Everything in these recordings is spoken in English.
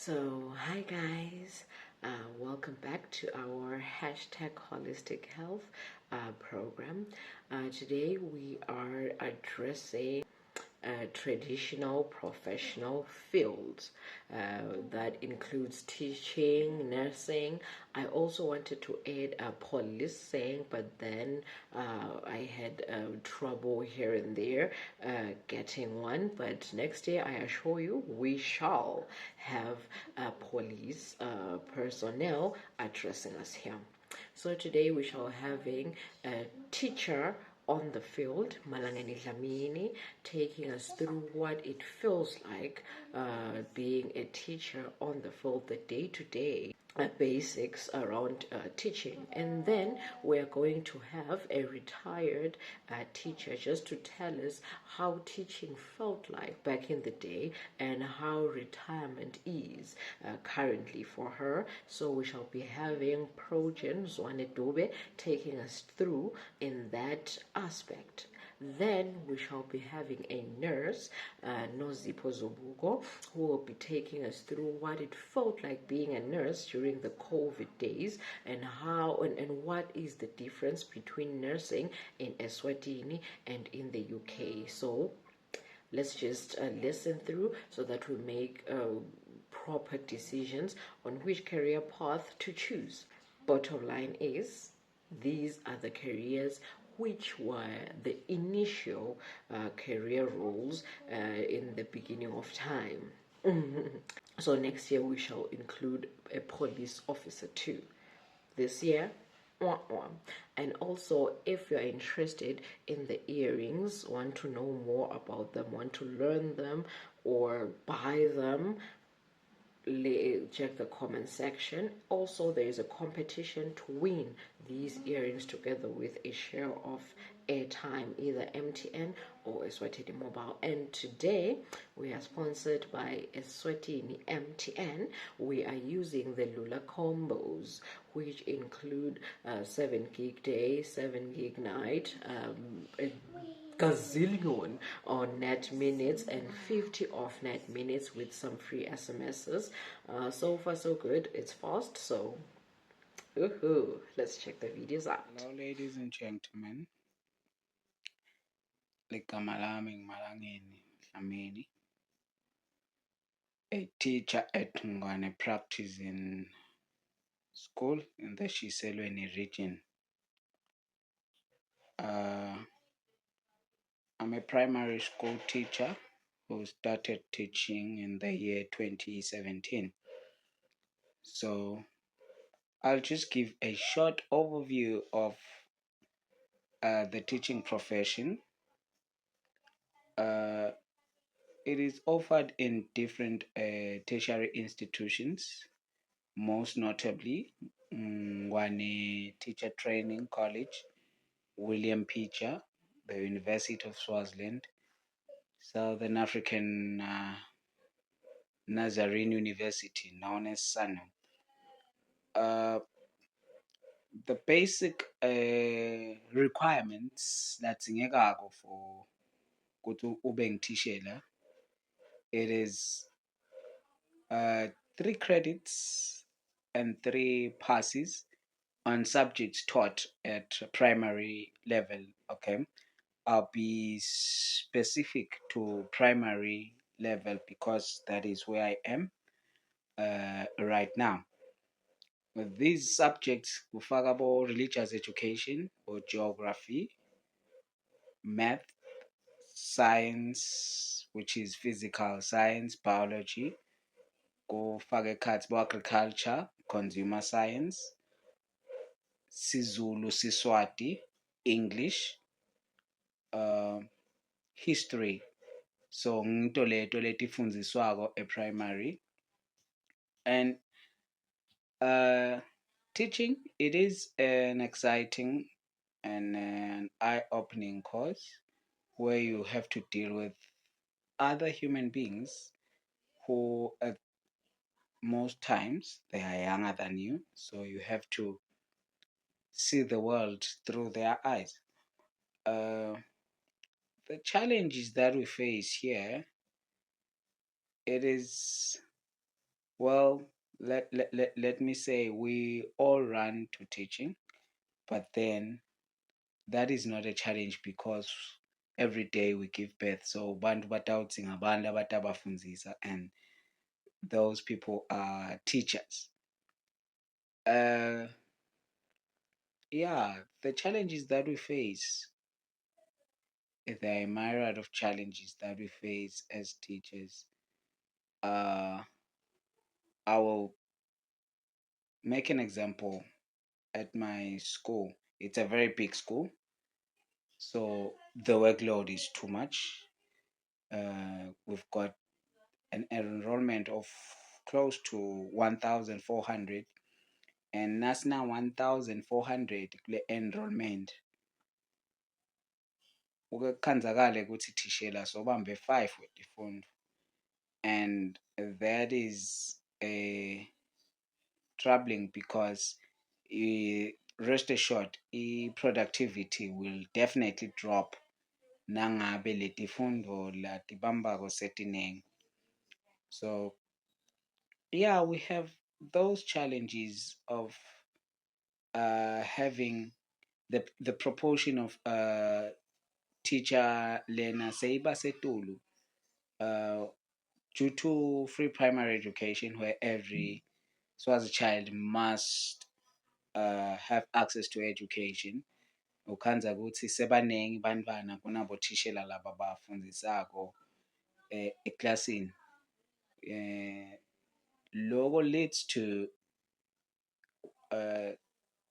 Hi guys, welcome back to our hashtag holistic health program. Today we are addressing traditional professional fields that includes teaching, nursing. I also wanted to add policing, but then I had trouble here and there getting one. But next year, I assure you, we shall have police personnel addressing us here. So today we shall having a teacher on the field, Malangeni Dlamini, taking us through what it feels like being a teacher on the field, the day-to-day basics around teaching. And then we're going to have a retired teacher just to tell us how teaching felt like back in the day and how retirement is currently for her. So we shall be having Progen Zwane-Dube taking us through in that aspect. Then we shall be having a nurse, Nozipho Zubuko, who will be taking us through what it felt like being a nurse during the COVID days and how and what is the difference between nursing in Eswatini and in the UK. So let's just listen through so that we make proper decisions on which career path to choose. Bottom line is, these are the careers which were the initial career roles in the beginning of time. So next year we shall include a police officer too. This year, and also if you're interested in the earrings, want to know more about them, want to learn them or buy them, check the comment section. Also, there is a competition to win these earrings together with a share of airtime, either MTN or Eswatini Mobile. And today we are sponsored by Eswatini MTN. We are using the Lula combos, which include 7 gig day, 7 gig night, a gazillion on net minutes and 50 off net minutes with some free SMSs. So far so good. It's fast, so let's check the videos out. Hello ladies and gentlemen, ligama lami Malangeni Dlamini, a teacher at Ngwane practice in school in the Shiselweni region. I'm a primary school teacher who started teaching in the year 2017. So I'll just give a short overview of the teaching profession. It is offered in different tertiary institutions, most notably Ngwane Teacher Training College, William Pitcher, the University of Swaziland, Southern African Nazarene University, known as SANU. The basic requirements ladzingekako for ukuthi ube ngithishela, it is 3 credits and 3 passes on subjects taught at primary level. Okay, I'll be specific to primary level because that is where I am right now. With these subjects kufaka bo religious education or geography, math, science, which is physical science, biology, kufaka ekhathi bo agriculture, consumer science, Sizulu, Siswati, English, history. So ngito leto letifundiswako e-primary. And teaching, it is an exciting and an eye-opening course where you have to deal with other human beings who at most times they are younger than you, so you have to see the world through their eyes. The challenges that we face here, it is Well, let me say we all run to teaching, but then that is not a challenge because every day we give birth. So bantu batawudzinga abantu abatabafundzisa, and those people are teachers. Uh, yeah, the challenges that we face, there are a myriad of challenges that we face as teachers. Uh, I will make an example at my school. It's a very big school, so the workload is too much. We've got an enrollment of close to 1,400, and nasina 1,400 kule enrollment kukhanzakale ukuthi thishela sobambe 5 wetifundvo, and that is troubling because rest assured productivity will definitely drop nangabe letifundvo latibambako setiningi. So yeah, we have those challenges of having the proportion of teacher learner seiba setulu, uh, due to free primary education where every Swazi child must have access to education. Ukhanza ukuthi sebaningi bantwana kunabothishela laba bafundzisako eklasini. Loko leads to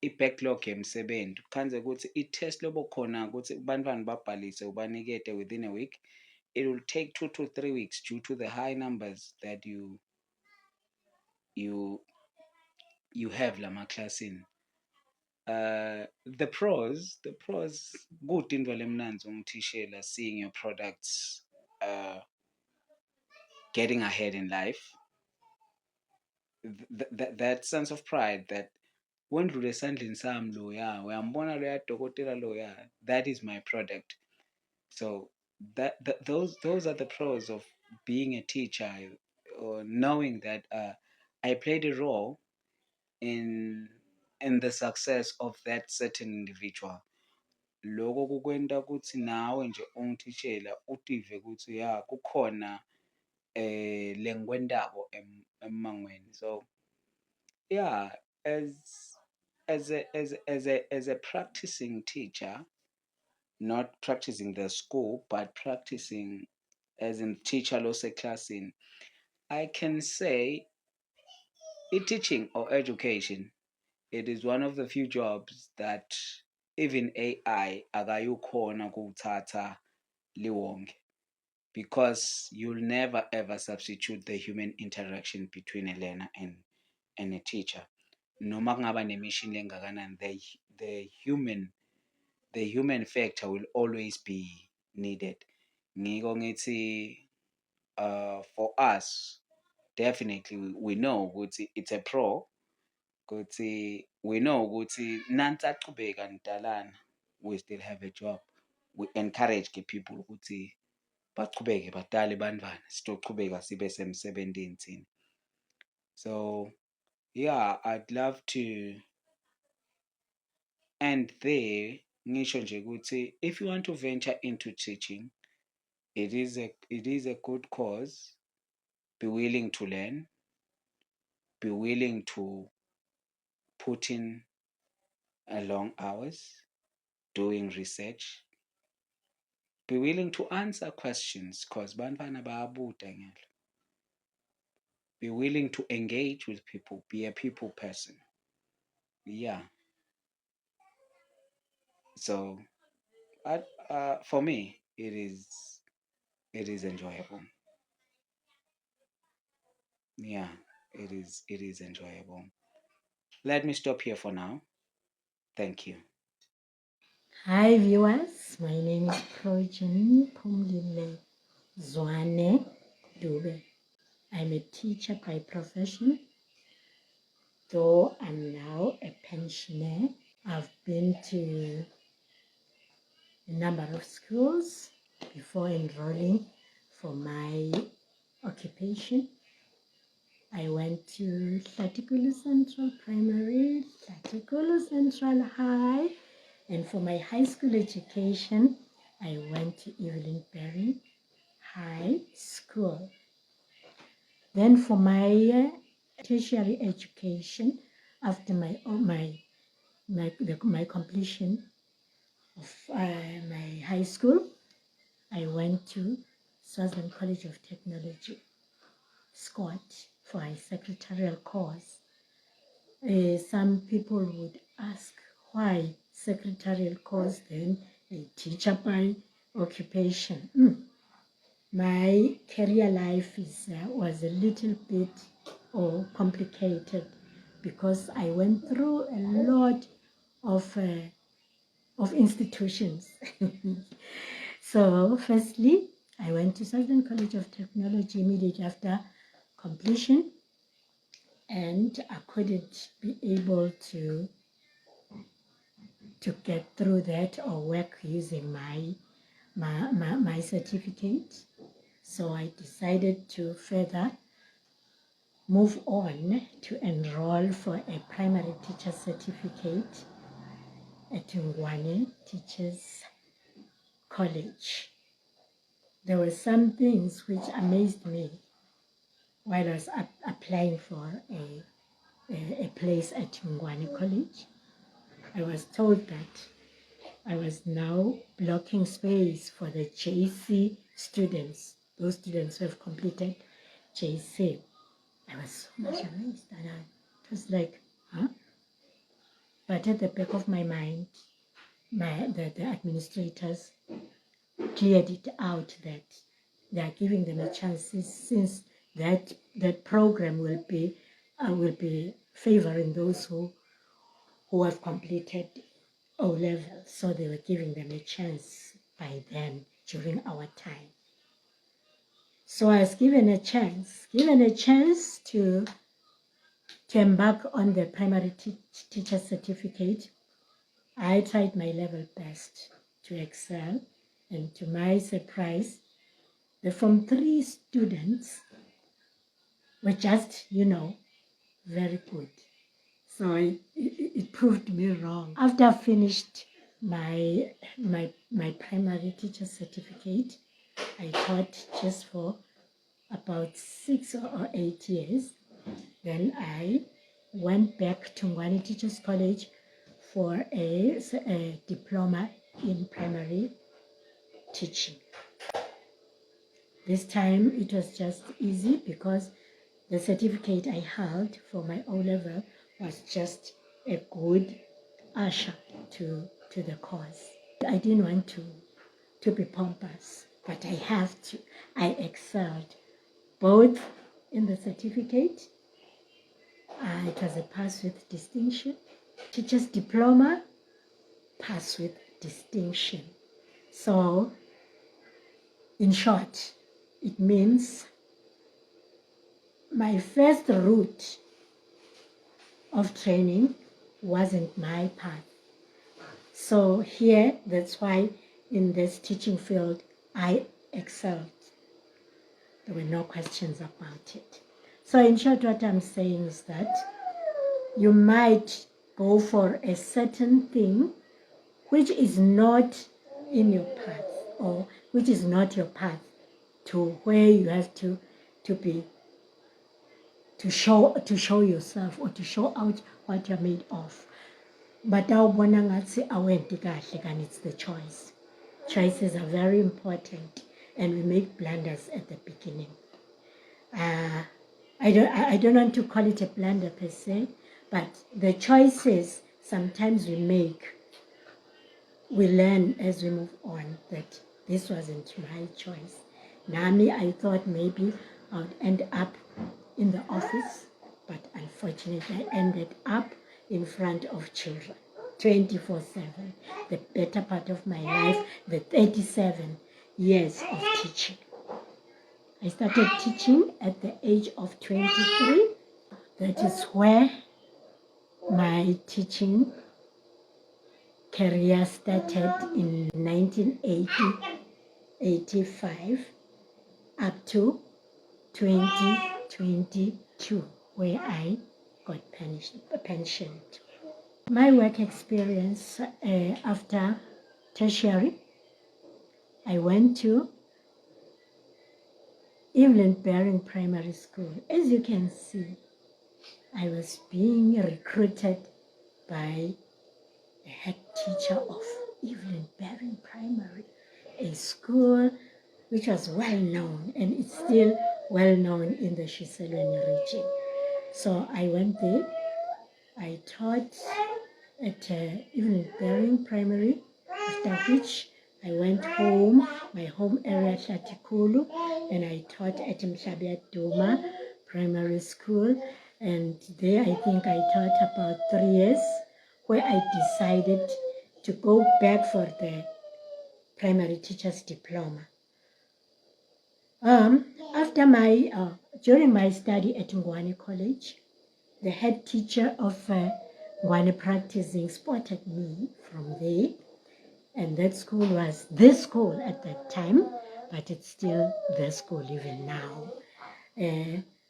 i-backlog yemsebenzi. Kukhanze ukuthi i-test lobo khona ukuthi bantwana babhalise ubanikete within a week, it will take 2 to 3 weeks due to the high numbers that you have lamaklasini. The pros, good into lemnanzi umthishela, seeing your products getting ahead in life. That sense of pride that wendlule esandleni sami loya, uyambona loya dokotela loya, that is my product. So those are the pros of being a teacher, or knowing that I played a role in the success of that certain individual. Loko kukwenta ukuthi nawe nje ungithishela utive ukuthi ya kukhona lengikwentako emangweni. So yeah, as a practicing teacher, not practicing the school but practicing as in teacher classing, I can say teaching or education, it is one of the few jobs that even AI akayukhona kuwuthatha liwonke, because you'll never ever substitute the human interaction between a learner and a teacher. Noma kungaba nemishini engakanani, the human factor will always be needed. Ngiko ngithi for us, definitely we know ukuthi it's a pro, ukuthi we know ukuthi nansi achubeka nidalana, we still have a job. We encourage people ukuthi bachubeke badale bantwana, sitochubeka sibe semsebentini thina. So yeah, I'd love to end there. Ngisho nje ukuthi if you want to venture into teaching, it is a good cause. Be willing to learn, be willing to put in long hours doing research, be willing to answer questions because bantwana bayabuta ngelo. Be willing to engage with people, be a people person. Yeah. So for me, it is enjoyable. Yeah, it is enjoyable. Let me stop here for now. Thank you. Hi viewers, my name is Progen Zwane-Dube. I'm a teacher by profession, though I'm now a pensioner. I've been to a number of schools before enrolling for my occupation. I went to Tlatikulu Central Primary, Tlatikulu Central High, and for my high school education, I went to Evelyn Berry High School. Then for my tertiary education, after my completion of my high school, I went to Swaziland College of Technology, Scott, for a secretarial course. Some people would ask why secretarial course, then a teacher by occupation. My career life was a little bit complicated because I went through a lot of institutions. So firstly, I went to Southern College of Technology immediately after completion, and I couldn't be able to get through that or work using my certificate. So I decided to further move on to enroll for a primary teacher certificate at Ngwane Teachers College. There were some things which amazed me while I was applying for a place at Ngwane College. I was told that I was now blocking space for the JC students, those students who have completed JC. I was so much amazed, and it was like, huh? But at the back of my mind, the administrators cleared it out that they are giving them a chance since that program will be favoring those who have completed O level. So they were giving them a chance by then during our time. So I was given a chance to embark on the primary teacher certificate. I tried my level best to excel, and to my surprise, the Form 3 students were just, very good. So it proved me wrong. After I finished my primary teacher certificate, I taught just for about 6 or 8 years. Then I went back to Ngwane Teachers College for a diploma in primary teaching. This time it was just easy because the certificate I held for my O level was just a good usher to the course. I didn't want to be pompous, but I have to. I excelled both in the certificate. It was a pass with distinction. Teacher's diploma, pass with distinction. So, in short, it means my first route of training wasn't my path. So here, that's why in this teaching field, I excelled. There were no questions about it. So in short, what I'm saying is that you might go for a certain thing which is not in your path, or which is not your path to where you have to show yourself or to show out what you're made of. But it's the choice. Choices are very important, and we make blunders at the beginning. I don't want to call it a blunder per se, but the choices sometimes we make, we learn as we move on that this wasn't my choice. Nami, I thought maybe I would end up in the office, but unfortunately I ended up in front of children 24/7, the better part of my life, the 37 years of teaching. I started teaching at the age of 23. That is where my teaching career started in 1985 up to 2021. to where I got pensioned. My work experience after tertiary, I went to Evelyn Baring Primary School. As you can see, I was being recruited by the head teacher of Evelyn Baring Primary, a school which was well known, and it's still well known in the Shiselweni region. So I went there. I taught at Evelyn Baring Primary, after which I went home, my home area, Hlatikulu, and I taught at Mhlabia Duma Primary School. And there I think I taught about 3 years, where I decided to go back for the primary teacher's diploma. After during my study at Ngwane College, the head teacher of Ngwane Practicing spotted me from there, and that school was this school at that time, but it's still the school even now.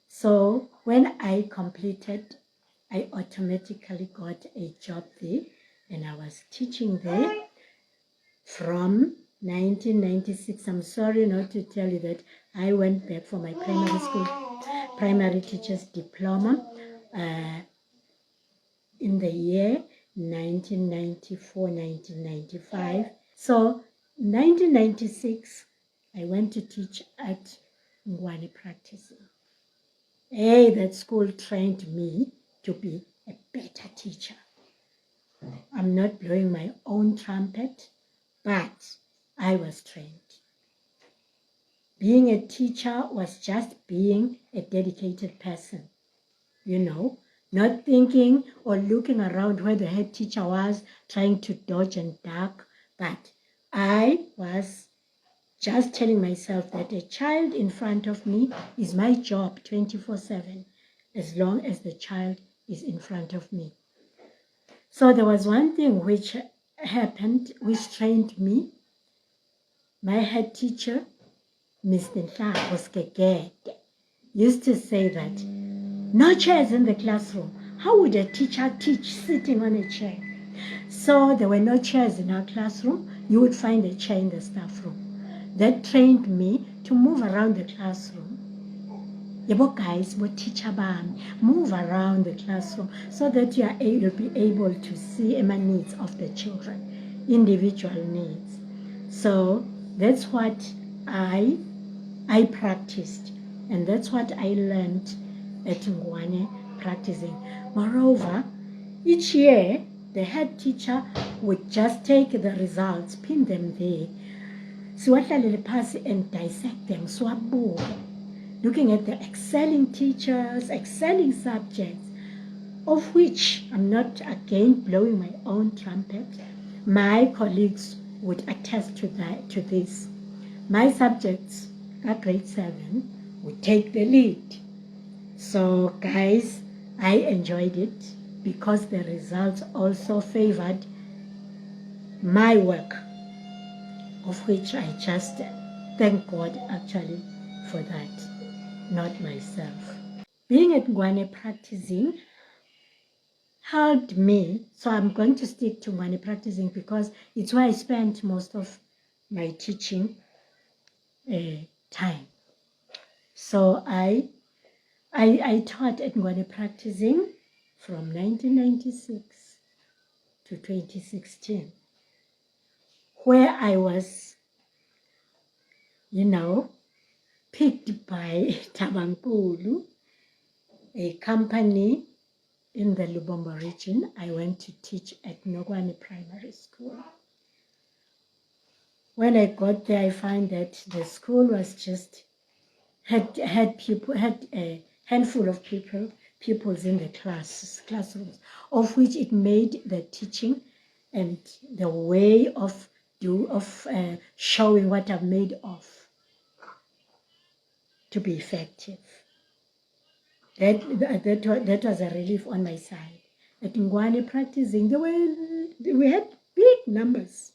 So when I completed, I automatically got a job there, and I was teaching there from 1996. I'm sorry not to tell you that I went back for my primary teacher's diploma in the year 1994-1995. So 1996, I went to teach at Ngwane Practicing. Hey, that school trained me to be a better teacher. I'm not blowing my own trumpet, but I was trained. Being a teacher was just being a dedicated person, not thinking or looking around where the head teacher was, trying to dodge and duck, but I was just telling myself that a child in front of me is my job 24/7, as long as the child is in front of me. So there was one thing which happened, which trained me. My head teacher, Mr. Nhlako Skegede, used to say that no chairs in the classroom. How would a teacher teach sitting on a chair? So there were no chairs in our classroom. You would find a chair in the staff room. That trained me to move around the classroom. Yebo guys, what teacher bami, move around the classroom so that you will be able to see the needs of the children, individual needs. So that's what I practiced, and that's what I learned at Ngwane Practicing. Moreover, each year the head teacher would just take the results, pin them there, siwahlalele phasi and dissect them, siwabuke, looking at the excelling teachers, excelling subjects, of which I'm not again blowing my own trumpet. My colleagues would attest to this. My subjects at grade 7 would take the lead. So guys, I enjoyed it because the results also favored my work, of which I just thank God actually for that, not myself. Being at Ngwane Practicing helped me, so I'm going to stick to Ngwane Practicing because it's where I spent most of my teaching time. So I taught at Ngwane Practicing from 1996 to 2016, where I was, picked by Tabankulu, a company in the Lubombo region. I went to teach at Nogwane Primary School. When I got there, I found that the school was just had a handful of pupils in the classrooms, of which it made the teaching and the way of showing what I'm made of to be effective. That was a relief on my side. At Ngwane Practicing, we had big numbers.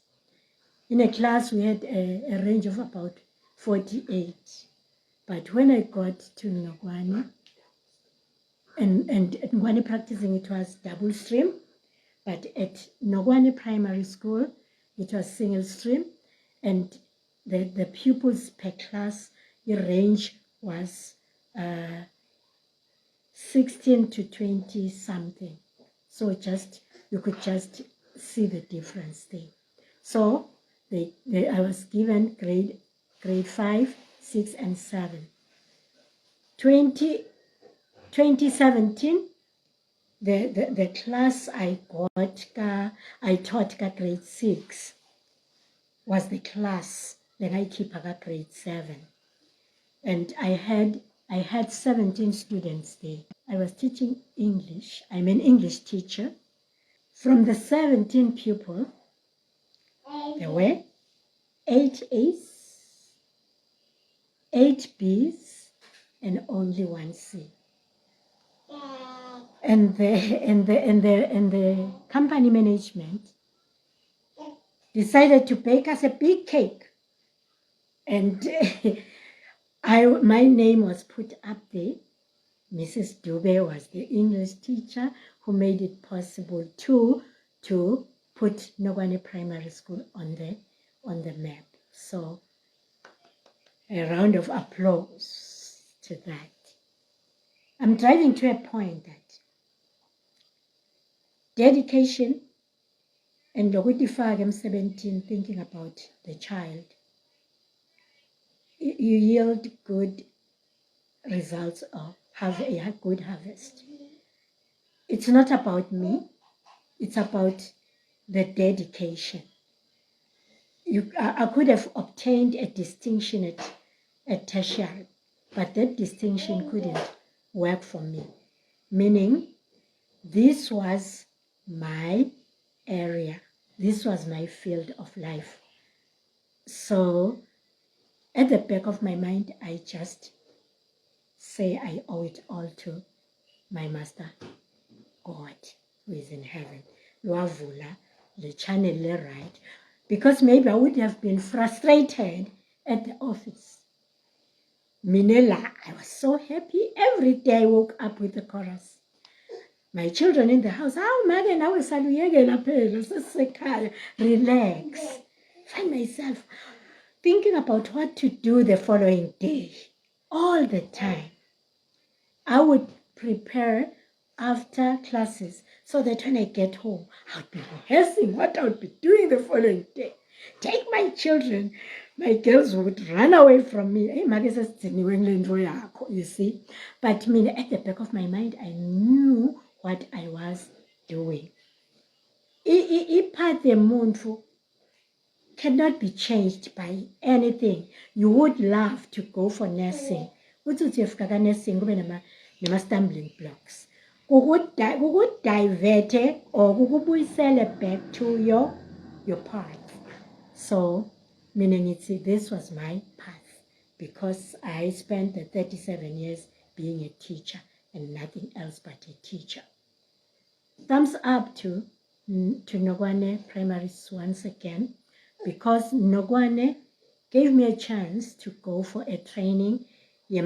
In a class, we had a range of about 48. But when I got to Nogwane, and at Ngwane practicing it was double stream, but at Nogwane Primary School it was single stream, and the pupils per class, the range was 16 to 20 something. So you could just see the difference there. So I was given grade 5, 6, and 7. 2017, the class I taught grade 6 was the class that I keep grade 7. And I had 17 students there. I was teaching English. I'm an English teacher. From the 17 pupils, there were 8 A's, 8 B's, and only 1 C. And the company management decided to bake us a big cake, and my name was put up there. Mrs. Dube was the English teacher who made it possible to put Nogwane Primary School on the map. So a round of applause to that. I'm driving to a point that dedication and lokudifaka emsebentini, thinking about the child, you yield good results or have a good harvest. It's not about me, it's about the dedication. I could have obtained a distinction at tertiary, but that distinction couldn't work for me, meaning this was my area, this was my field of life. So at the back of my mind, I just say I owe it all to my master, God, who is in heaven. Luavula, the channel right, because maybe I would have been frustrated at the office. Minela, I was so happy. Every day I woke up with the chorus. My children in the house, relax. Find myself thinking about what to do the following day. All the time. I would prepare after classes so that when I get home, I would be rehearsing what I would be doing the following day. Take my children. My girls would run away from me. You see? But at the back of my mind, I knew what I was doing. Iphathe cannot be changed by anything. You would love to go for nursing. Nursing stumbling blocks. Divert or back to your path. So, meaning this was my path, because I spent the 37 years being a teacher and nothing else but a teacher. Thumbs up to Nogwane Primary once again, because Nogwane gave me a chance to go for a training,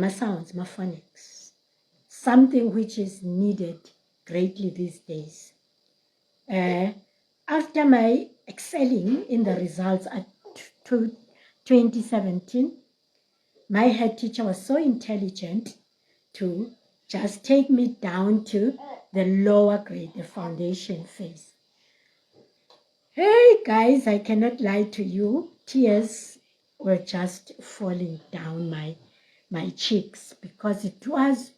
sounds, phonics, something which is needed greatly these days. After my excelling in the results at 2017, my head teacher was so intelligent to just take me down to the lower grade, the foundation phase. Hey guys, I cannot lie to you. Tears were just falling down my cheeks, because it was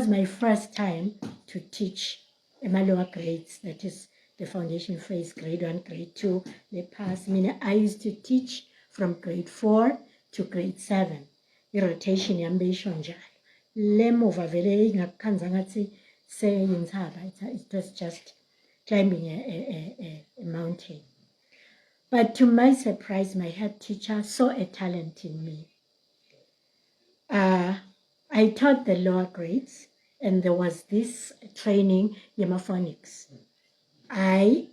my first time to teach lower grades, that is the foundation phase, grade 1, grade 2, the pass. I used to teach from grade 4 to grade 7. The rotation yambisho njalo. Lemuva vele ingakukhanza ngathi seyinthaba. It was just climbing a mountain. But to my surprise, my head teacher saw a talent in me. I taught the lower grades, and there was this training, phonics. I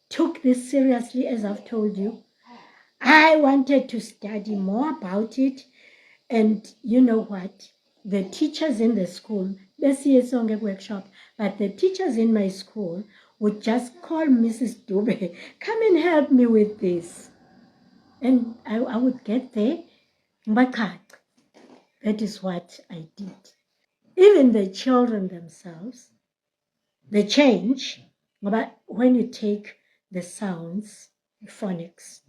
took this seriously, as I've told you. I wanted to study more about it, and you know what? the teachers in the school, besiyesonke workshop, but the teachers in my school would just call Mrs. Dube, come and help me with this. And I would get there, that is what I did. Even the children themselves, they change, but when you take the sounds, phonics,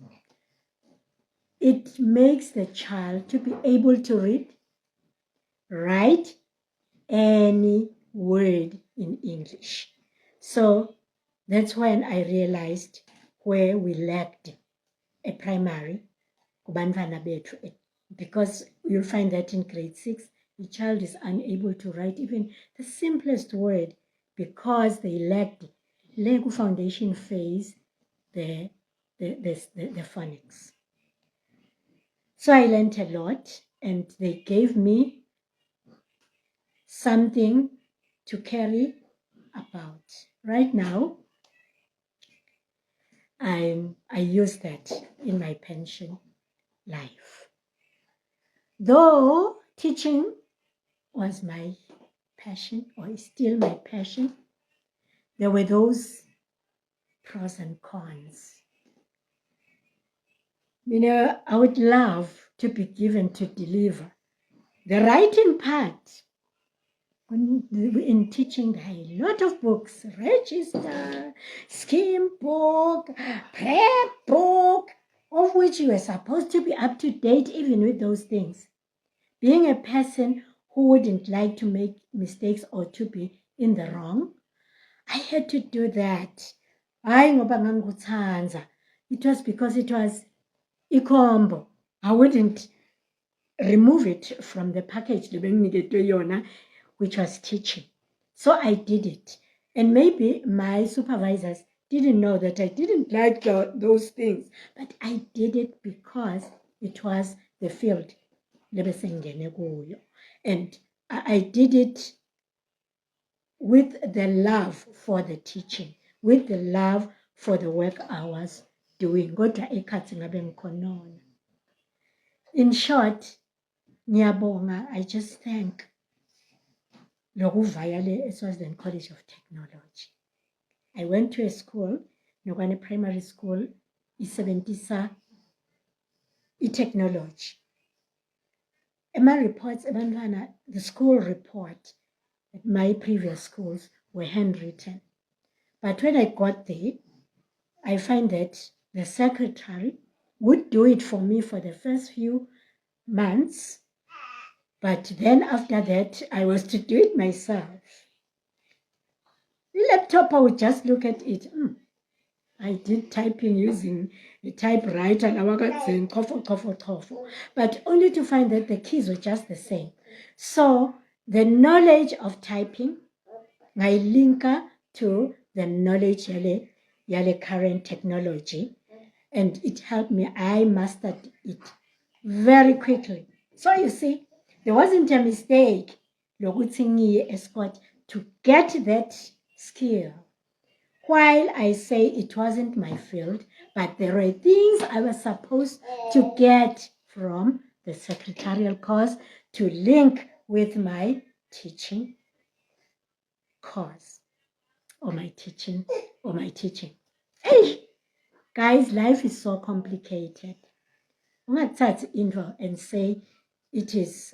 it makes the child to be able to read, write any word in English. So that's when I realized where we lacked a primary kubantwana bethu, because you'll find that in grade 6 the child is unable to write even the simplest word because they lacked the foundation phase, the phonics. So I learned a lot, and they gave me something to carry about. Right now, I use that in my pension life. Though teaching was my passion, or is still my passion, there were those pros and cons. You know, I would love to be given to deliver the writing part. In teaching, there are a lot of books, register, scheme book, prep book, of which you are supposed to be up to date even with those things. Being a person who wouldn't like to make mistakes or to be in the wrong, I had to do that. It was because it was ikombo. I wouldn't remove it from the package, which was teaching. So I did it. And maybe my supervisors didn't know that I didn't like those things, but I did it because it was the field. And I did it with the love for the teaching, with the love for the work I was doing. In short, ngiyabonga, I just thank Lokuvayale Eswazini College of Technology. I went to a school, Nokwane Primary School, isebenzisa i-technology. My reports, the school report at my previous schools were handwritten. But when I got there, I find that the secretary would do it for me for the first few months, but then after that, I was to do it myself. The laptop, I would just look at it. I did typing using the typewriter, but only to find that the keys were just the same. So the knowledge of typing, I link to the knowledge yale current technology, and it helped me. I mastered it very quickly. So you see, there wasn't a mistake escort to get that skill. While I say it wasn't my field, but there were things I was supposed to get from the secretarial course to link with my teaching course or my teaching. Hey, guys, life is so complicated. I'm going to touch intro and say it is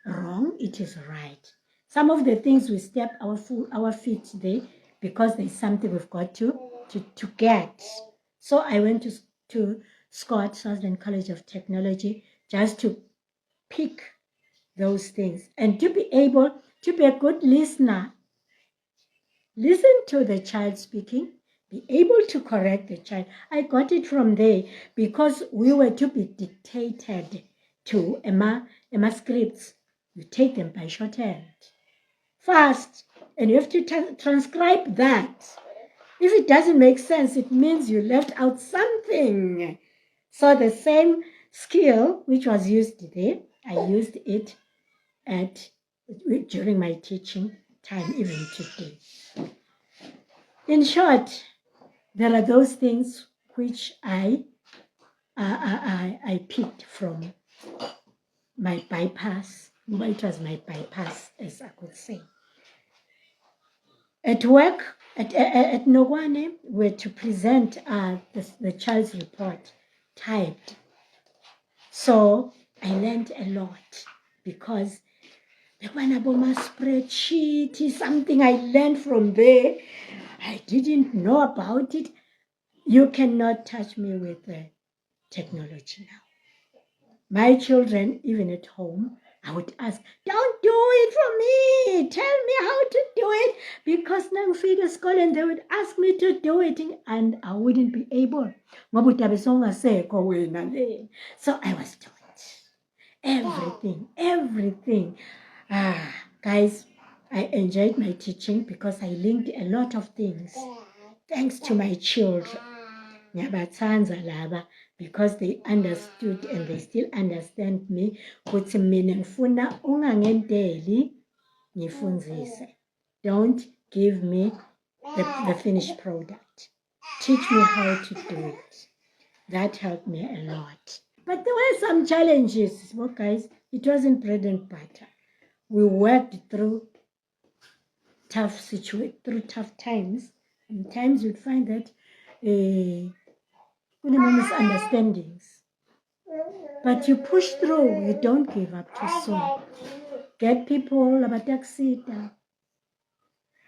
wrong, it is right. Some of the things we step our feet there because there's something we've got to get. So I went to Scott Sutherland College of Technology just to pick those things and to be able to be a good listener. Listen to the child speaking, be able to correct the child. I got it from there because we were to be dictated to Emma scripts. You take them by shorthand, fast, and you have to transcribe that. If it doesn't make sense, it means you left out something. So the same skill which was used there, I used it during my teaching time, even today. In short, there are those things which I picked from my bypass It was my bypass, as I could say. At work, at Nogwane, were to present the child's report typed. So I learned a lot because the one about my spreadsheet is something I learned from there. I didn't know about it. You cannot touch me with technology now. My children, even at home, I would ask, don't do it for me. Tell me how to do it. Because now figure school and they would ask me to do it and I wouldn't be able. So I was taught everything. Guys, I enjoyed my teaching because I linked a lot of things thanks to my children. Ngiyabathanza laba because they understood and they still understand me ukuthi mina ngifuna ungangenteli ngifunzise. Don't give me the finished product. Teach me how to do it. That helped me a lot. But there were some challenges, well, guys. It wasn't bread and butter. We worked through tough times. And times you'd find that misunderstandings. But you push through, you don't give up too soon. Get people abatakusita.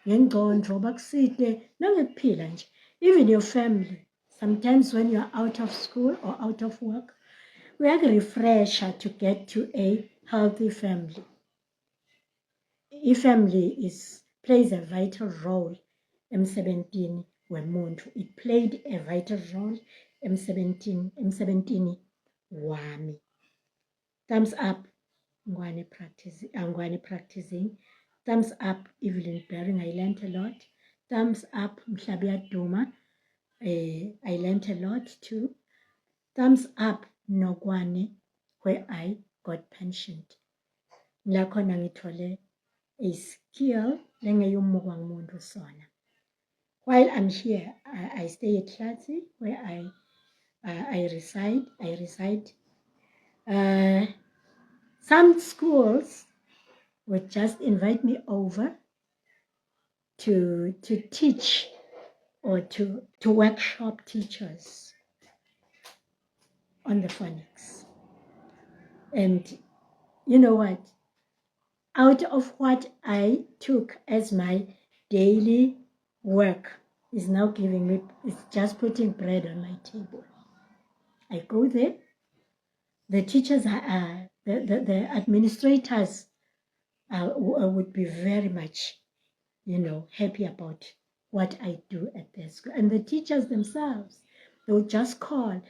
Ngengqondo bakusite nangokuphila nje. Even your family. Sometimes when you're out of school or out of work, we have a refresher to get to a healthy family. Family plays a vital role emsebentini wemuntu. It played a vital role emsebentini wami. Thumbs up, Ngwane practicing. Thumbs up, Evelyn Bearing, I learned a lot. Thumbs up, Mhlabia Duma, I learned a lot too. Thumbs up, Nogwane, where I got pensioned. Lakhona ngithole a skill lengeyumuka ngumuntu sona. While I'm here, I stay at Tlhatsi, where I reside. Some schools would just invite me over to teach or to workshop teachers on the phonics. And you know what? Out of what I took as my daily work is now giving me, it's just putting bread on my table. I go there. The teachers are, the administrators would be very much, happy about what I do at their school. And the teachers themselves, they would just call,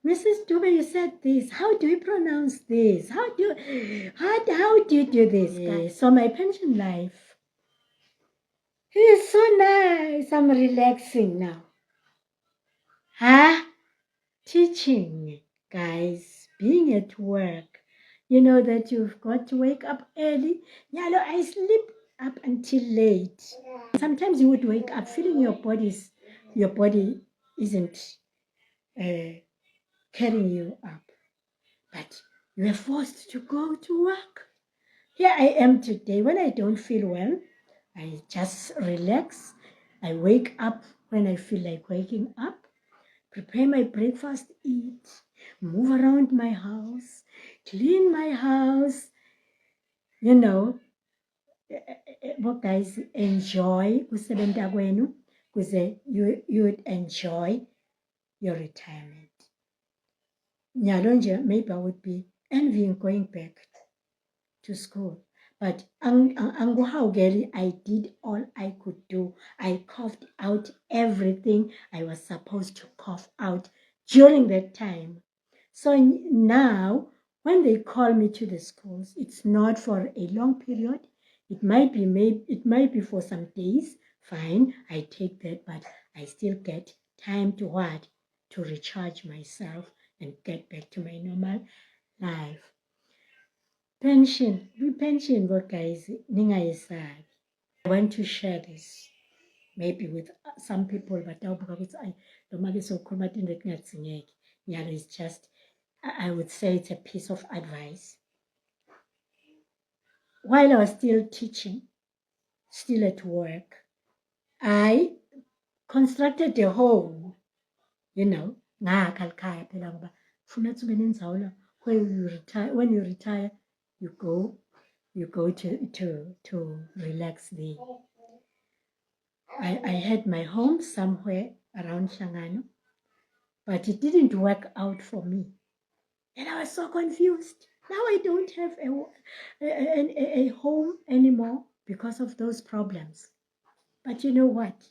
Mrs. Dube, you said this. How do you pronounce this? How do you do this? Yes. So my pension life is so nice. I'm relaxing now. Teaching, guys, being at work. You know that you've got to wake up early. I sleep up until late. Sometimes you would wake up feeling your body isn't carrying you up. But you are forced to go to work. Here I am today. When I don't feel well, I just relax. I wake up when I feel like waking up, prepare my breakfast, eat, move around my house, clean my house. Guys, enjoy usebenza kwenu kuze you would enjoy your retirement. Maybe I would be envying going back to school. But I did all I could do. I coughed out everything I was supposed to cough out during that time. So now, when they call me to the schools, it's not for a long period. It might be for some days. Fine, I take that, but I still get time to recharge myself and get back to my normal life. Pension, guys, ningayesabi. I want to share this maybe with some people, but it's just, I would say it's a piece of advice. while I was still teaching, still at work, I constructed a home, you know, when you retire, you go to relax there. I had my home somewhere around Shangano, but it didn't work out for me. And I was so confused. Now I don't have a home anymore because of those problems. But you know what?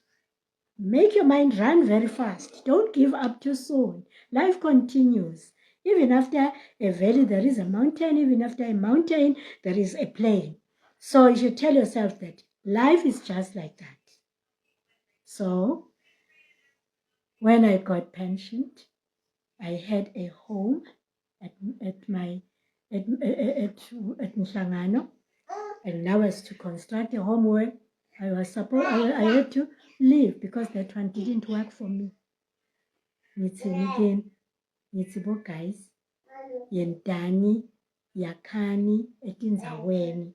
Make your mind run very fast. Don't give up too soon. Life continues. Even after a valley, there is a mountain. Even after a mountain, there is a plain. So you should tell yourself that life is just like that. So when I got pensioned, I had a home at Mhlangano, and now as to construct a home where I had to leave because that one didn't work for me. Again, guys, yentani, yakhani, etindzaweni,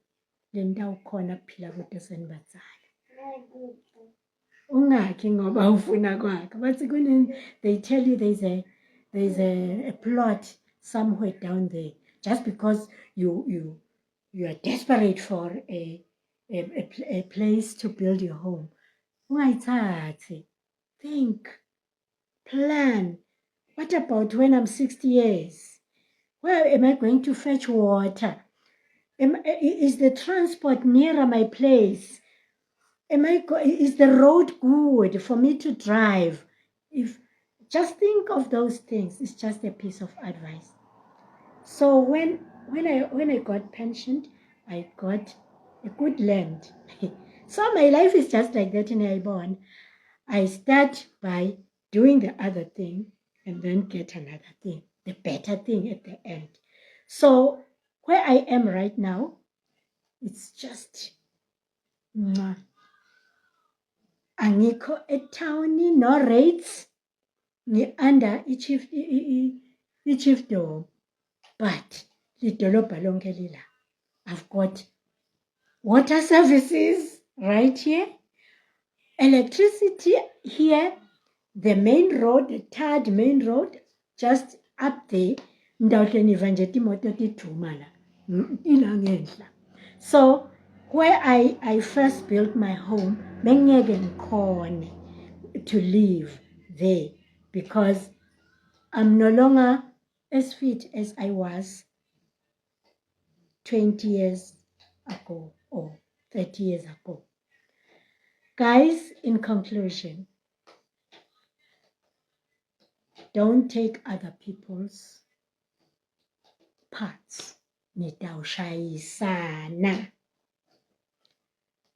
lentawukhona kuphila kodwa senibadzala. Ungakhi ngoba ufuna kwakho. But they tell you there's a plot somewhere down there just because you are desperate for a place to build your home. Ungayithathi. Think, plan. What about when I'm 60 years? Where am I going to fetch water? Is the transport nearer my place? Is the road good for me to drive? Just think of those things. It's just a piece of advice. So when I got pensioned, I got a good land. So my life is just like that in Aibon. I start by doing the other thing and then get another thing, the better thing at the end. So where I am right now, it's just angikho etowni, no rates, under ichiefdom, but lidolobha lonke lila. I've got water services right here, electricity here, the main road, the third main road, just up there. So where I first built my home, to live there because I'm no longer as fit as I was 20 years ago or 30 years ago. Guys, in conclusion, don't take other people's parts. Nitaushayisana.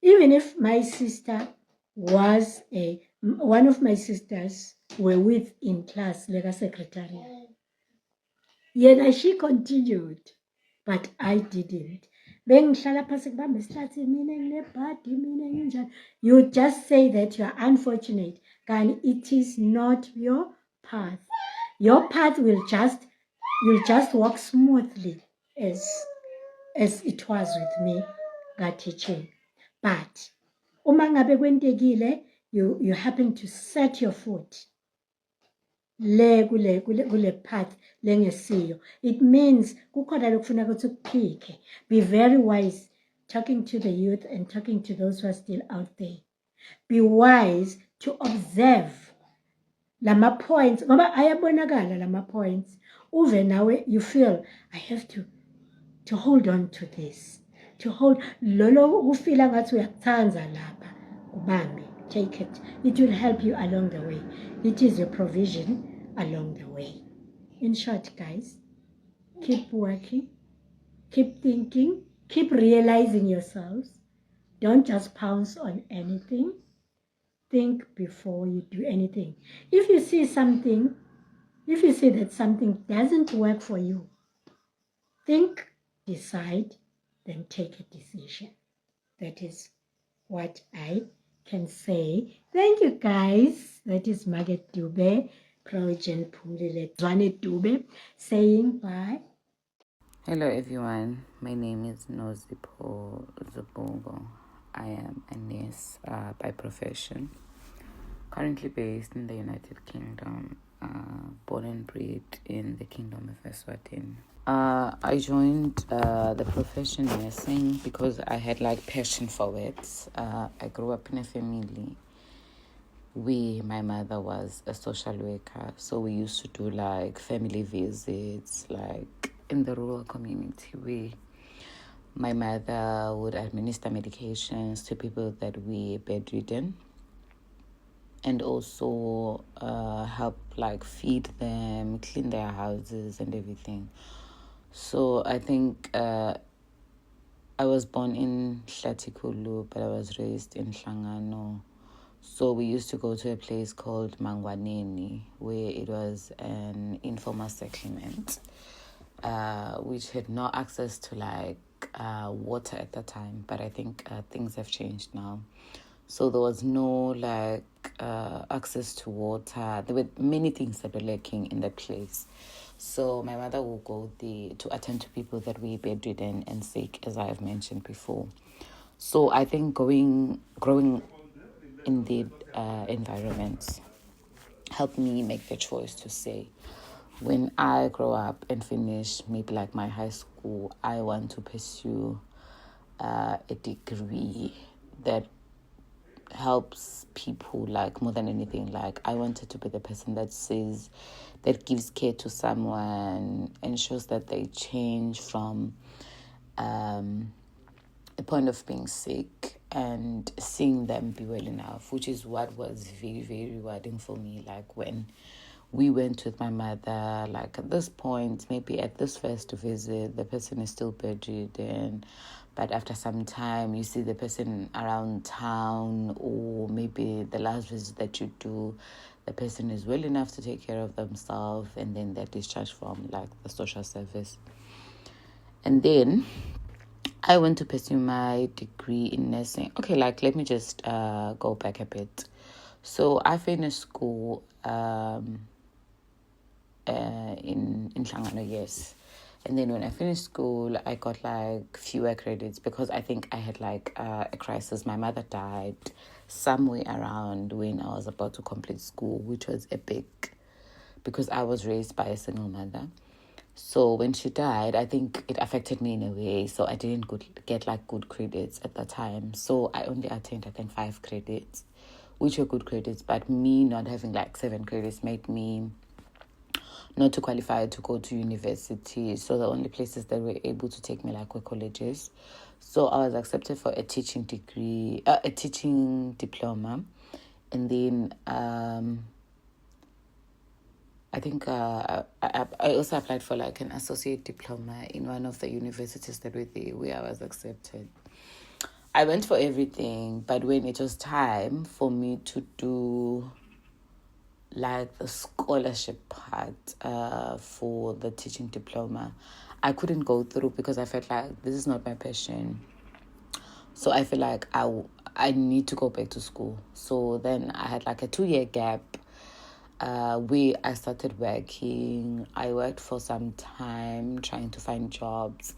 Even if my sister was one of my sisters were with in class, like secretary. Yena, she continued, but I didn't. You just say that you are unfortunate, and it is not your path. Your path will just walk smoothly as it was with me, God teaching. But you happen to set your foot kule path lengesiyo, it means kukhona lokufuneka ukuthi ukuphike. Be very wise talking to the youth and talking to those who are still out there. Be wise to observe lama points ngoba ayabonakala lama points. Uve nawe you feel I have to hold on to this, to hold lolo ufila ngathi uyakuthanza lapha ubambe. Take it. It will help you along the way. It is your provision along the way. In short, guys, keep working, keep thinking, keep realizing yourselves. Don't just pounce on anything. Think before you do anything. If you see that something doesn't work for you, think, decide, then take a decision. That is what I can say. Thank you, guys. That is Margaret Dube, Progen Zwane-Dube, saying bye. Hello everyone, my name is Nozipho Zubuko. I am a nurse by profession, currently based in the United Kingdom, born and bred in the Kingdom of Eswatini. I joined the profession nursing because I had like passion for it. I grew up in a family where my mother was a social worker, so we used to do like family visits, like in the rural community where my mother would administer medications to people that were bedridden and also help like feed them, clean their houses and everything. So I think I was born in Hlatikulu, but I was raised in Hlangano. So we used to go to a place called Mangwaneni, where it was an informal settlement, which had no access to like water at the time. But I think things have changed now. So there was no like access to water. There were many things that were lacking in that place. So my mother would go there to attend to people that were bedridden and sick, as I have mentioned before. So I think growing in the environment helped me make the choice to say, when I grow up and finish maybe like my high school, I want to pursue a degree that helps people, like more than anything. Like I wanted to be the person that gives care to someone, ensures that they change from a point of being sick and seeing them be well enough, which is what was very, very rewarding for me. Like when we went with my mother, like at this point, maybe at this first visit, the person is still bedridden, but after some time, you see the person around town, or maybe the last visit that you do, the person is well enough to take care of themselves, and then they're discharged from like the social service. And then I went to pursue my degree in nursing. Okay, like let me just go back a bit. So I finished school in Hlangano, yes. And then when I finished school, I got like fewer credits because I think I had like a crisis. My mother died somewhere around when I was about to complete school, which was epic because I was raised by a single mother. So when she died, I think it affected me in a way. So I didn't get like good credits at the time. So I only attained, I think, 5 credits, which were good credits. But me not having like 7 credits made me not to qualify to go to university. So the only places that were able to take me like were colleges. So I was accepted for a teaching degree, a teaching diploma. And then I think I also applied for like an associate diploma in one of the universities that were there where I was accepted. I went for everything, but when it was time for me to do like the scholarship part for the teaching diploma, I couldn't go through because I felt like this is not my passion. So I feel like I need to go back to school. So then I had like a 2-year gap where I started working. I worked for some time trying to find jobs.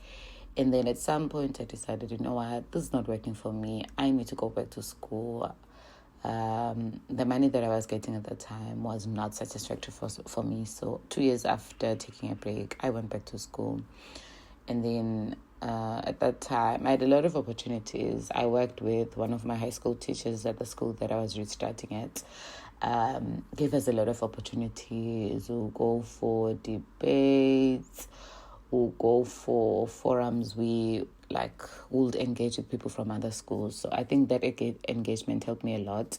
And then at some point I decided, you know what, this is not working for me. I need to go back to school. The money that I was getting at the time was not satisfactory for me. So 2 years after taking a break, I went back to school. And then at that time, I had a lot of opportunities. I worked with one of my high school teachers at the school that I was restarting at. Gave us a lot of opportunities. We'll go for debates. We'll go for forums. We would engage with people from other schools. So I think that engagement helped me a lot.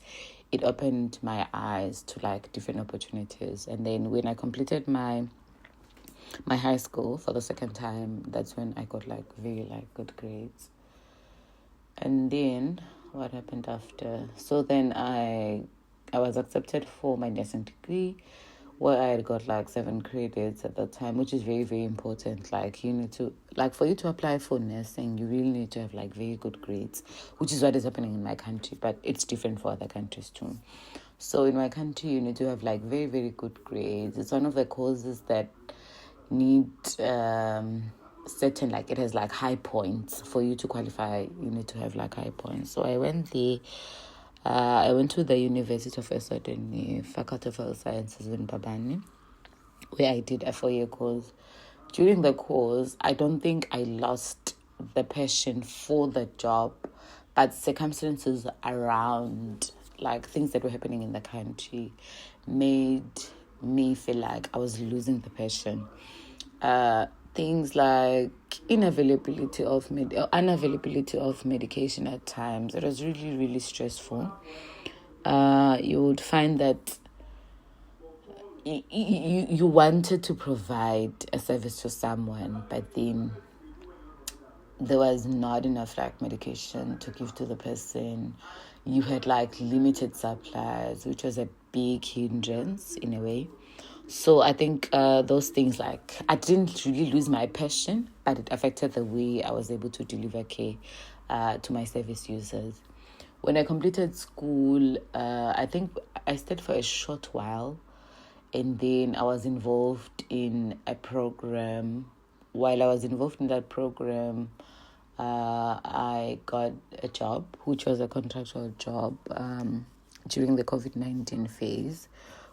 It opened my eyes to like different opportunities. And then when I completed my high school for the second time, that's when I got like very good grades. And then what happened after? So then I was accepted for my nursing degree, where I had got like 7 credits at the time, which is very, very important. Like you need to, like for you to apply for nursing, you really need to have like very good grades, which is what is happening in my country, but it's different for other countries too. So in my country, you need to have like very, very good grades. It's one of the courses that need certain, like it has like high points. For you to qualify, you need to have like high points. So I went there. I went to the University of Eswatini, Faculty of Health Sciences in Babani, where I did a 4-year course. During the course, I don't think I lost the passion for the job, but circumstances around, like things that were happening in the country, made me feel like I was losing the passion. Things like unavailability of medication at times. It was really, really stressful. You would find that you wanted to provide a service to someone, but then there was not enough like medication to give to the person. You had like limited supplies, which was a big hindrance in a way. So I think those things, like, I didn't really lose my passion, but it affected the way I was able to deliver care to my service users. When I completed school, I think I stayed for a short while, and then I was involved in a program. While I was involved in that program, I got a job, which was a contractual job during the COVID-19 phase,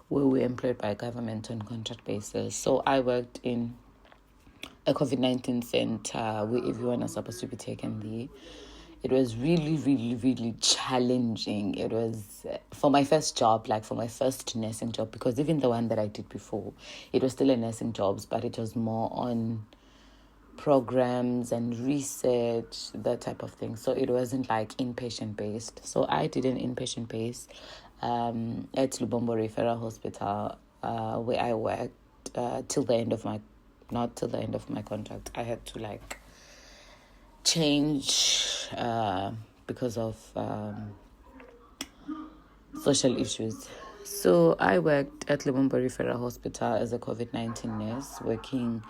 where we were employed by government on contract basis. So I worked in a COVID-19 center where everyone was supposed to be taken there. It was really, really, really challenging. It was for my first job, like for my first nursing job, because even the one that I did before, it was still a nursing job, but it was more on programs and research, that type of thing. So it wasn't like inpatient based. So I did an inpatient base at Lubombo Referral Hospital, where I worked till the end of my, not till the end of my contract. I had to like change because of social issues. So I worked at Lubombo Referral Hospital as a COVID-19 nurse, working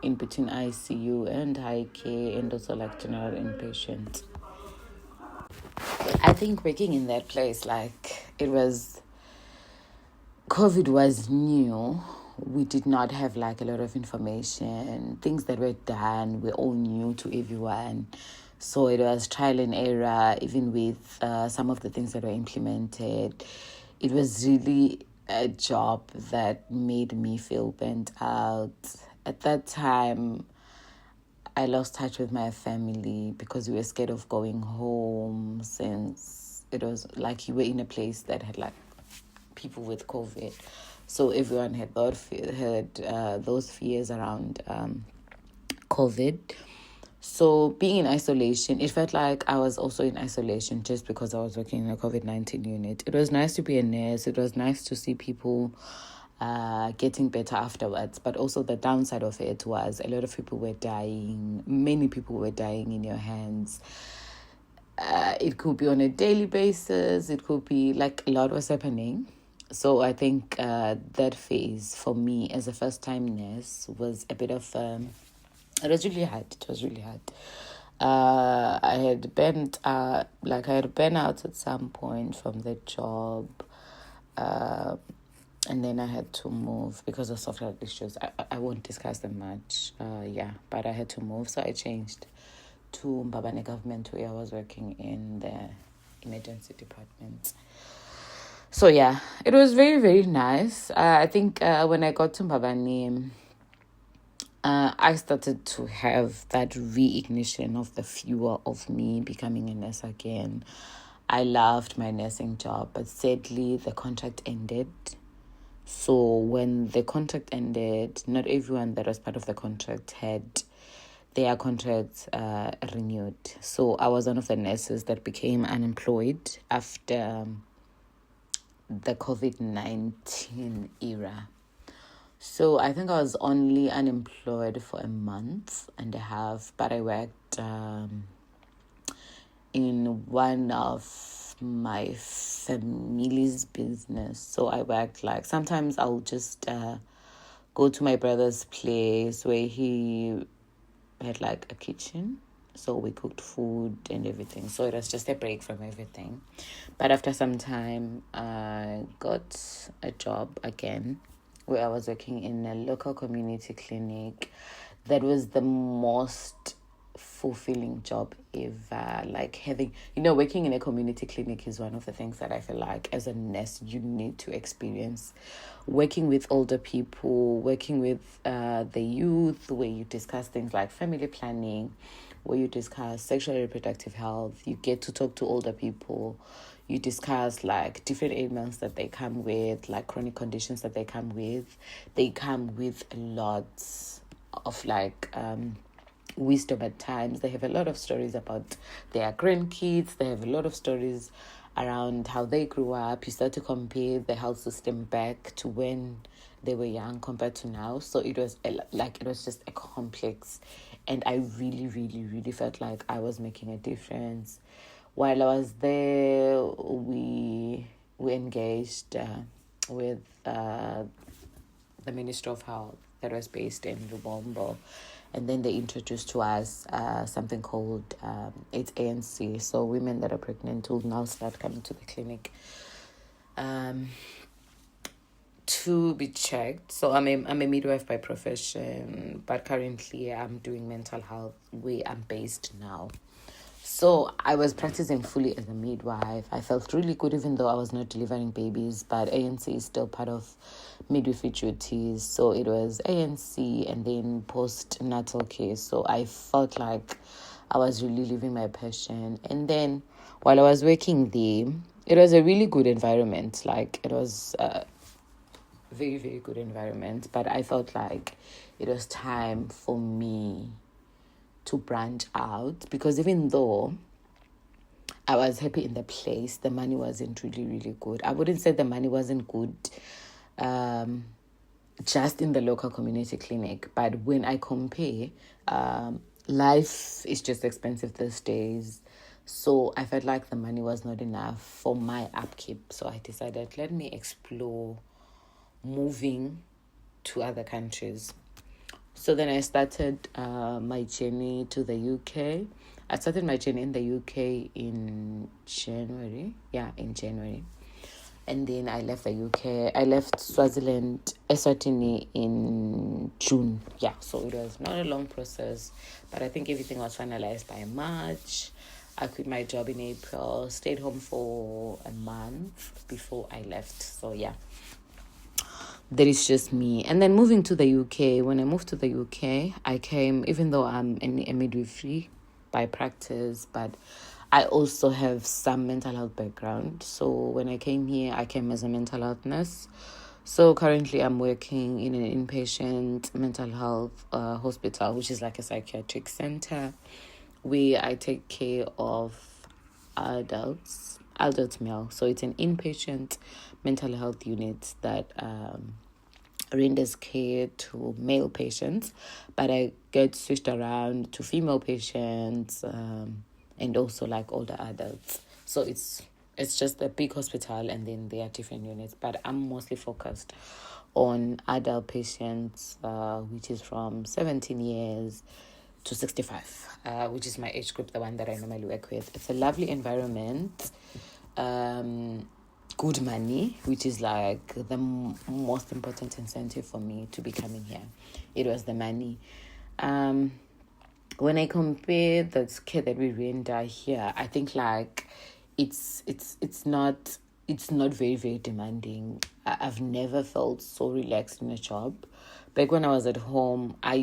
in between ICU and high care, and also like general inpatient. I think working in that place, like, it was, COVID was new. We did not have like a lot of information. Things that were done were all new to everyone. So it was trial and error, even with some of the things that were implemented. It was really a job that made me feel burnt out. At that time, I lost touch with my family because we were scared of going home, since it was like you were in a place that had like people with COVID. So everyone had those fears around COVID. So being in isolation, it felt like I was also in isolation just because I was working in a COVID-19 unit. It was nice to be a nurse. It was nice to see people getting better afterwards. But also the downside of it was a lot of people were dying. Many people were dying in your hands. It could be on a daily basis. It could be like a lot was happening. So I think that phase for me as a first-time nurse was a bit of... it was really hard. It was really hard. I had burnt out at some point from the job. And then I had to move because of social issues. I won't discuss them much. But I had to move. So I changed to Mbabane government, where I was working in the emergency department. So yeah, it was very, very nice. I think when I got to Mbabane, I started to have that reignition of the fuel of me becoming a nurse again. I loved my nursing job, but sadly the contract ended. So when the contract ended, not everyone that was part of the contract had their contracts renewed. So I was one of the nurses that became unemployed after the COVID-19 era. So I think I was only unemployed for a month and a half, but I worked in one of my family's business. So I worked like, sometimes I'll just go to my brother's place where he had like a kitchen. So we cooked food and everything. So it was just a break from everything. But after some time, I got a job again, where I was working in a local community clinic that was the most fulfilling job ever. Like having, working in a community clinic is one of the things that I feel like as a nurse you need to experience. Working with older people, working with the youth, where you discuss things like family planning, where you discuss sexual and reproductive health. You get to talk to older people. You discuss like different ailments that they come with, like chronic conditions that they come with. They come with a lot of like wisdom at times. They have a lot of stories about their grandkids. They have a lot of stories around how they grew up. You start to compare the health system back to when they were young compared to now. So it was just a complex, and I really, really, really felt like I was making a difference. While I was there, we engaged with the Ministry of Health that was based in Lubombo. And then they introduced to us something called it's ANC. So women that are pregnant will now start coming to the clinic to be checked. So I'm a midwife by profession, but currently I'm doing mental health where I'm based now. So I was practicing fully as a midwife. I felt really good even though I was not delivering babies, but ANC is still part of midwifery duties. So it was ANC and then postnatal care. So I felt like I was really living my passion. And then while I was working there, it was a really good environment. Like it was a very, very good environment. But I felt like it was time for me to branch out, because even though I was happy in the place, the money wasn't really, really good. I wouldn't say the money wasn't good just in the local community clinic, but when I compare, life is just expensive these days. So I felt like the money was not enough for my upkeep. So I decided, let me explore moving to other countries. So then I started my journey to the UK. I started my journey in the UK in January. Yeah, in January. And then I left the UK. I left Eswatini in June. Yeah, so it was not a long process, but I think everything was finalized by March. I quit my job in April, stayed home for a month before I left. So yeah, that is just me. And then moving to the UK, when I moved to the UK, I came, even though I'm a midwifery by practice, but I also have some mental health background. So when I came here, I came as a mental health nurse. So currently I'm working in an inpatient mental health hospital, which is like a psychiatric center, where I take care of adult male. So it's an inpatient mental health unit that renders care to male patients, but I get switched around to female patients and also like older adults. So it's just a big hospital, and then there are different units, but I'm mostly focused on adult patients, which is from 17 years to 65, which is my age group, the one that I normally work with. It's a lovely environment, good money, which is like the most important incentive for me to be coming here. It was the money. When I compare the care that we render here, I think like it's not very, very demanding. I've never felt so relaxed in a job. Back when I was at home, I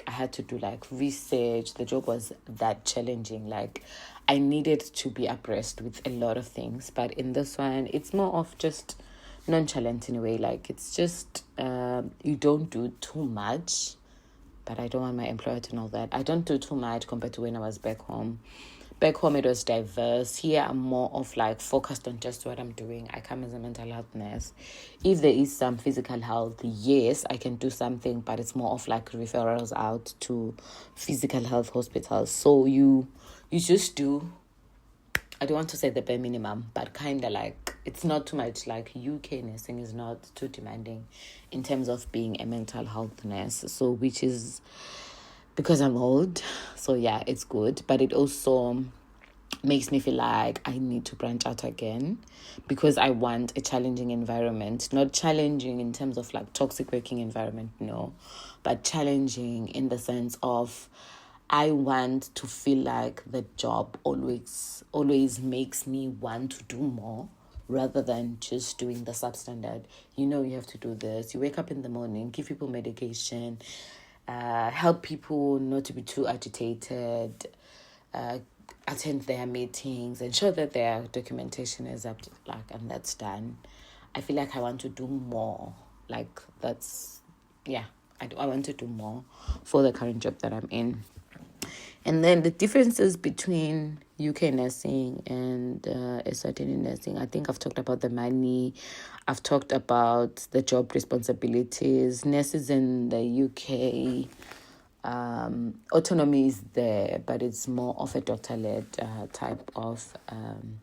had to do like research. The job was that challenging. Like I needed to be abreast with a lot of things. But in this one, it's more of just nonchalant in a way. Like it's just, you don't do too much. But I don't want my employer to know that. I don't do too much compared to when I was back home. Back home, it was diverse. Here, I'm more of like focused on just what I'm doing. I come as a mental health nurse. If there is some physical health, yes, I can do something, but it's more of like referrals out to physical health hospitals. So you just do, I don't want to say the bare minimum, but kind of like, it's not too much. Like UK nursing is not too demanding in terms of being a mental health nurse. So which is because I'm old. So yeah, it's good. But it also makes me feel like I need to branch out again, because I want a challenging environment. Not challenging in terms of like toxic working environment, no, but challenging in the sense of I want to feel like the job always makes me want to do more, rather than just doing the substandard. You have to do this. You wake up in the morning, give people medication, help people not to be too agitated, attend their meetings, ensure that their documentation is up to, and that's done. I feel like I want to do more. Like that's, yeah, I want to do more for the current job that I'm in. And then the differences between UK nursing and Eswatini nursing, I think I've talked about the money. I've talked about the job responsibilities. Nurses in the UK, autonomy is there, but it's more of a doctor-led type of an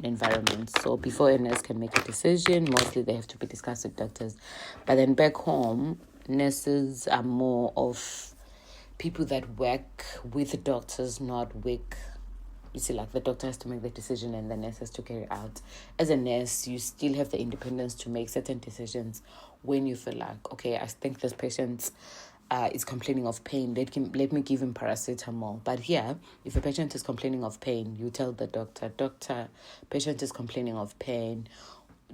environment. So before a nurse can make a decision, mostly they have to be discussed with doctors. But then back home, nurses are more of people that work with doctors, not with, you see, like the doctor has to make the decision and the nurse has to carry out. As a nurse, you still have the independence to make certain decisions when you feel like, okay, I think this patient is complaining of pain. Let me give him paracetamol. But here, if a patient is complaining of pain, you tell the doctor, patient is complaining of pain.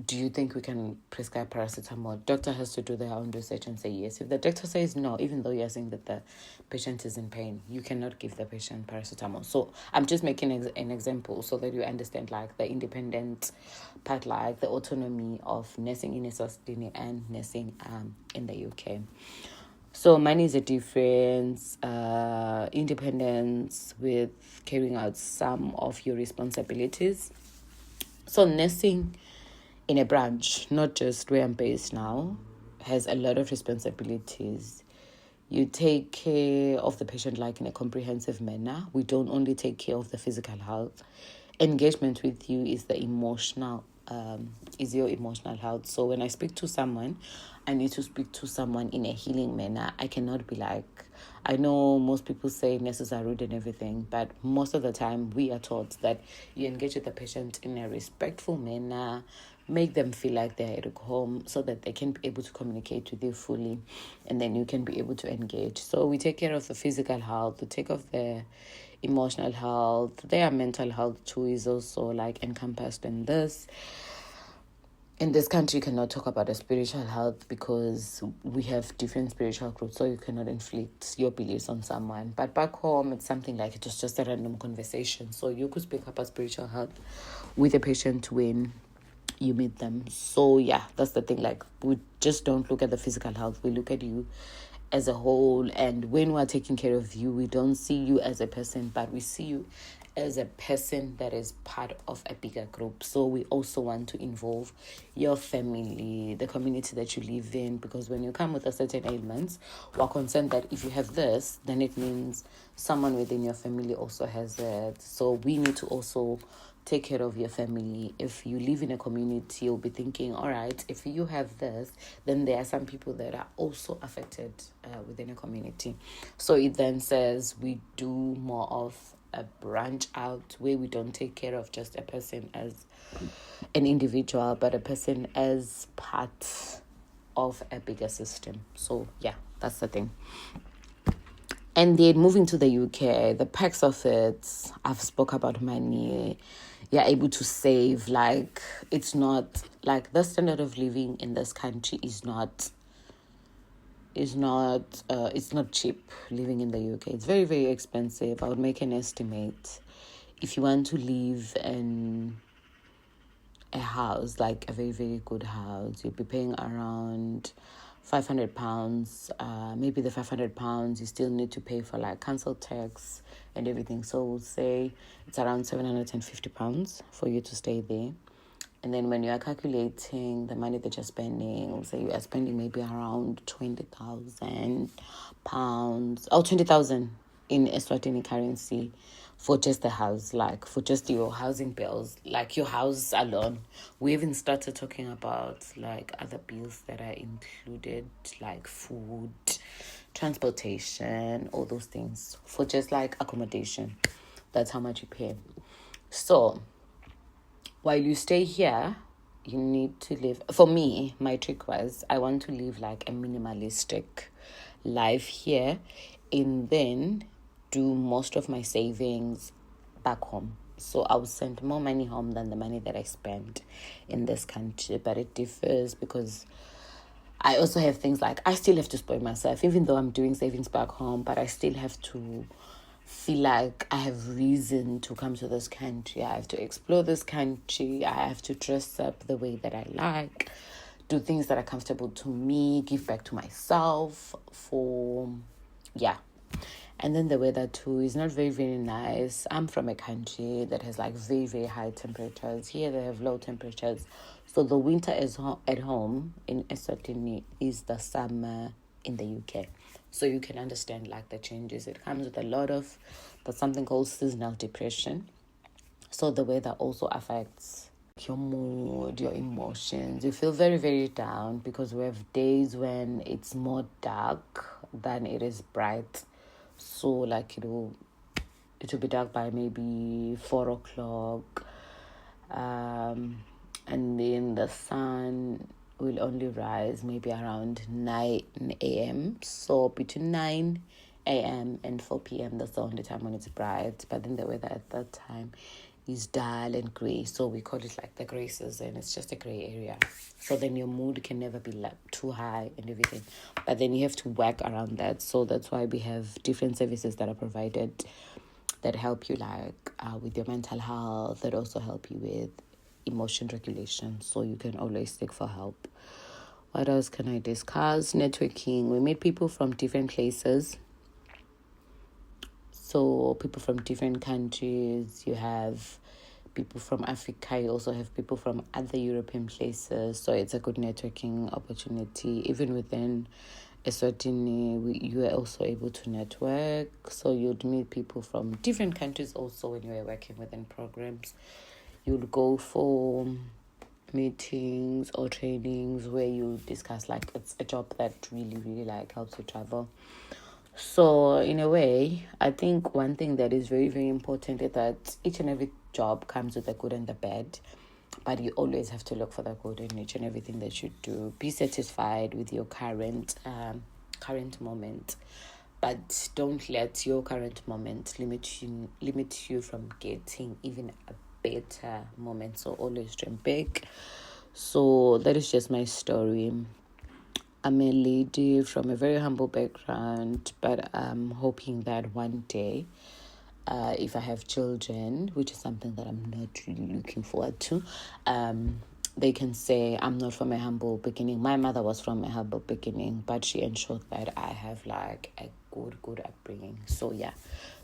Do you think we can prescribe paracetamol? Doctor has to do their own research and say yes. If the doctor says no, even though you're saying that the patient is in pain, you cannot give the patient paracetamol. So I'm just making an example so that you understand like the independent part, like the autonomy of nursing in Eswatini and nursing in the UK. So money is a difference, independence with carrying out some of your responsibilities. So nursing in a branch, not just where I'm based now, has a lot of responsibilities. You take care of the patient like in a comprehensive manner. We don't only take care of the physical health. Engagement with you is the emotional, is your emotional health. So when I speak to someone, I need to speak to someone in a healing manner. I cannot be like, I know most people say nurses are rude and everything, but most of the time we are taught that you engage with the patient in a respectful manner, make them feel like they're at home so that they can be able to communicate with you fully, and then you can be able to engage. So we take care of the physical health, we take care of their emotional health, their mental health too is also like encompassed in this. In this country, you cannot talk about a spiritual health because we have different spiritual groups, so you cannot inflict your beliefs on someone. But back home, it's something like it was just a random conversation. So you could speak about spiritual health with a patient when you meet them. So yeah, that's the thing. Like, we just don't look at the physical health. We look at you as a whole. And when we're taking care of you, we don't see you as a person, but we see you as a person that is part of a bigger group. So we also want to involve your family, the community that you live in, because when you come with a certain ailments, we're concerned that if you have this, then it means someone within your family also has it. So we need to also take care of your family. If you live in a community, you'll be thinking, all right, if you have this, then there are some people that are also affected within a community. So it then says we do more of a branch out where we don't take care of just a person as an individual, but a person as part of a bigger system. So yeah, that's the thing. And then moving to the UK, the perks of it, I've spoke about money. You're able to save. Like, it's not like the standard of living in this country is not it's not cheap. Living in the UK, it's very, very expensive. I would make an estimate. If you want to live in a house, like a very, very good house, you'll be paying around £500. Maybe the £500 you still need to pay for like council tax and everything. So we'll say it's around £750 for you to stay there. And then when you are calculating the money that you're spending, we'll say you are spending maybe around £20,000 or 20,000 in Eswatini currency for just the house, like for just your housing bills, like your house alone. We even started talking about like other bills that are included, like food, transportation, all those things, for just like accommodation. That's how much you pay. So while you stay here, you need to live. For me, my trick was I want to live like a minimalistic life here, and then do most of my savings back home. So I will send more money home than the money that I spend in this country. But it differs because I also have things like I still have to spoil myself, even though I'm doing savings back home, but I still have to feel like I have reason to come to this country. I have to explore this country. I have to dress up the way that I like, do things that are comfortable to me, give back to myself yeah. And then the weather too is not very, very nice. I'm from a country that has like very, very high temperatures. Here they have low temperatures. So the winter is at home in Eswatini is the summer in the UK. So you can understand like the changes. It comes with a lot of, there's something called seasonal depression. So the weather also affects your mood, your emotions. You feel very, very down because we have days when it's more dark than it is bright. So like it will be dark by maybe 4 o'clock, and then the sun will only rise maybe around 9 a.m. So between 9 a.m. and 4 p.m. that's the only time when it's bright. But then the weather at that time is dull and grey, so we call it like the grey season. It's just a grey area, so then your mood can never be like too high and everything, but then you have to work around that. So that's why we have different services that are provided that help you like with your mental health, that also help you with emotion regulation, so you can always seek for help. What else can I discuss? Networking. We meet people from different places. So people from different countries, you have people from Africa, you also have people from other European places. So it's a good networking opportunity. Even within Eswatini, you are also able to network. So you'd meet people from different countries also when you are working within programs. You'll go for meetings or trainings where you discuss like it's a job that really, really like helps you travel. So in a way, I think one thing that is very, very important is that each and every job comes with the good and the bad, but you always have to look for the good in each and everything that you do. Be satisfied with your current moment, but don't let your current moment limit you from getting even a better moment. So always dream big. So that is just my story. I'm a lady from a very humble background, but I'm hoping that one day, if I have children, which is something that I'm not really looking forward to, they can say I'm not from a humble beginning. My mother was from a humble beginning, but she ensured that I have like a good upbringing. So yeah,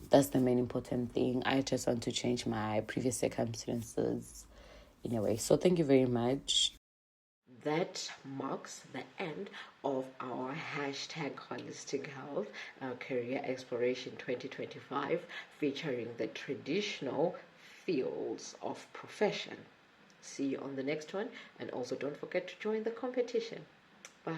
that's the main important thing. I just want to change my previous circumstances in a way. So thank you very much. That marks the end of our hashtag holistic health career exploration 2025, featuring the traditional fields of profession. See you on the next one, and also don't forget to join the competition. Bye.